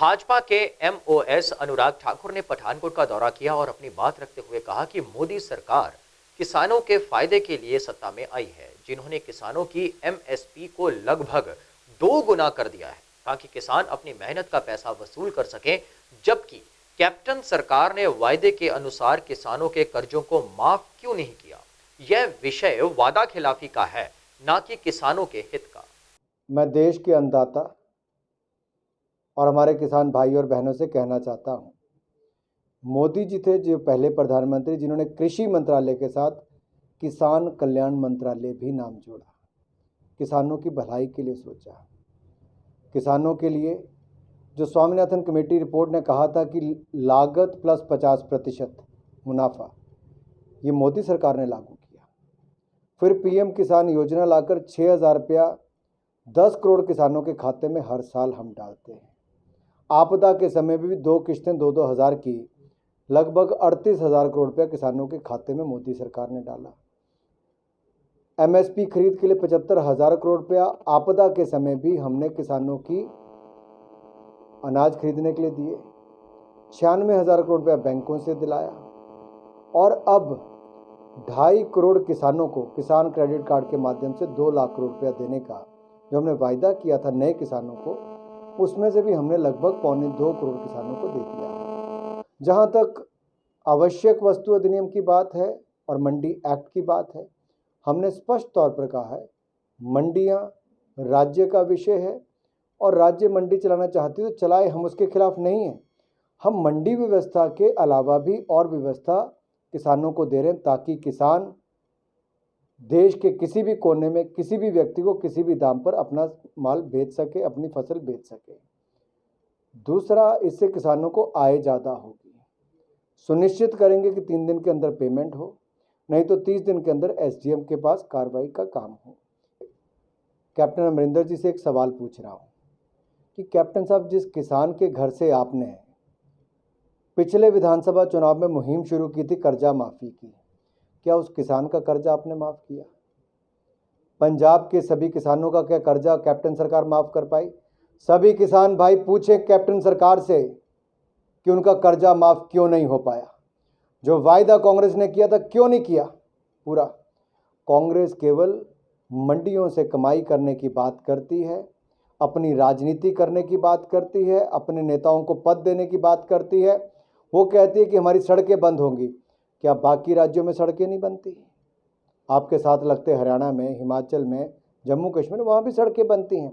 भाजपा के एमओएस अनुराग ठाकुर ने पठानकोट का दौरा किया और अपनी बात रखते हुए कहा कि मोदी सरकार किसानों के फायदे के लिए सत्ता में आई है, जिन्होंने किसानों की एमएसपी को लगभग 2 गुना कर दिया है ताकि किसान अपनी मेहनत का पैसा वसूल कर सकें, जबकि कैप्टन सरकार ने वायदे के अनुसार किसानों के कर्जों को माफ क्यों नहीं किया। यह विषय वादा खिलाफी का है, ना कि किसानों के हित का। मैं देश के अन्नदाता और हमारे किसान भाई और बहनों से कहना चाहता हूं, मोदी जी थे जो पहले प्रधानमंत्री जिन्होंने कृषि मंत्रालय के साथ किसान कल्याण मंत्रालय भी नाम जोड़ा, किसानों की भलाई के लिए सोचा। किसानों के लिए जो स्वामीनाथन कमेटी रिपोर्ट ने कहा था कि लागत प्लस 50% मुनाफा, ये मोदी सरकार ने लागू किया। फिर पीएम किसान योजना लाकर 6,000 रुपया 10 करोड़ किसानों के खाते में हर साल हम डालते हैं। आपदा के समय भी 2 किस्तें 2-2 हज़ार की लगभग 38,000 करोड़ रुपया किसानों के खाते में मोदी सरकार ने डाला। एमएसपी खरीद के लिए 75,000 करोड़ रुपया आपदा के समय भी हमने किसानों की अनाज खरीदने के लिए दिए। 96,000 करोड़ रुपया बैंकों से दिलाया और अब 2.5 करोड़ किसानों को किसान क्रेडिट कार्ड के माध्यम से 2 लाख करोड़ रुपया देने का जो हमने वायदा किया था नए किसानों को, उसमें से भी हमने लगभग 1.25 करोड़ किसानों को दे दिया है। जहां तक आवश्यक वस्तु अधिनियम की बात है और मंडी एक्ट की बात है, हमने स्पष्ट तौर पर कहा है मंडियां राज्य का विषय है और राज्य मंडी चलाना चाहती है तो चलाए, हम उसके खिलाफ नहीं हैं। हम मंडी व्यवस्था के अलावा भी और व्यवस्था किसानों को दे रहे हैं ताकि किसान देश के किसी भी कोने में किसी भी व्यक्ति को किसी भी दाम पर अपना माल बेच सके, अपनी फसल बेच सके। दूसरा, इससे किसानों को आय ज़्यादा होगी। सुनिश्चित करेंगे कि 3 दिन के अंदर पेमेंट हो, नहीं तो 30 दिन के अंदर एसडीएम के पास कार्रवाई का काम हो। कैप्टन अमरिंदर जी से एक सवाल पूछ रहा हूँ कि कैप्टन साहब, जिस किसान के घर से आपने पिछले विधानसभा चुनाव में मुहिम शुरू की थी कर्जा माफ़ी की, क्या उस किसान का कर्जा आपने माफ़ किया? पंजाब के सभी किसानों का क्या कर्जा कैप्टन सरकार माफ़ कर पाई? सभी किसान भाई पूछे कैप्टन सरकार से कि उनका कर्जा माफ़ क्यों नहीं हो पाया। जो वायदा कांग्रेस ने किया था क्यों नहीं किया पूरा। कांग्रेस केवल मंडियों से कमाई करने की बात करती है, अपनी राजनीति करने की बात करती है, अपने नेताओं को पद देने की बात करती है। वो कहती है कि हमारी सड़कें बंद होंगी। क्या बाकी राज्यों में सड़कें नहीं बनती? आपके साथ लगते हरियाणा में, हिमाचल में, जम्मू कश्मीर, वहाँ भी सड़कें बनती हैं।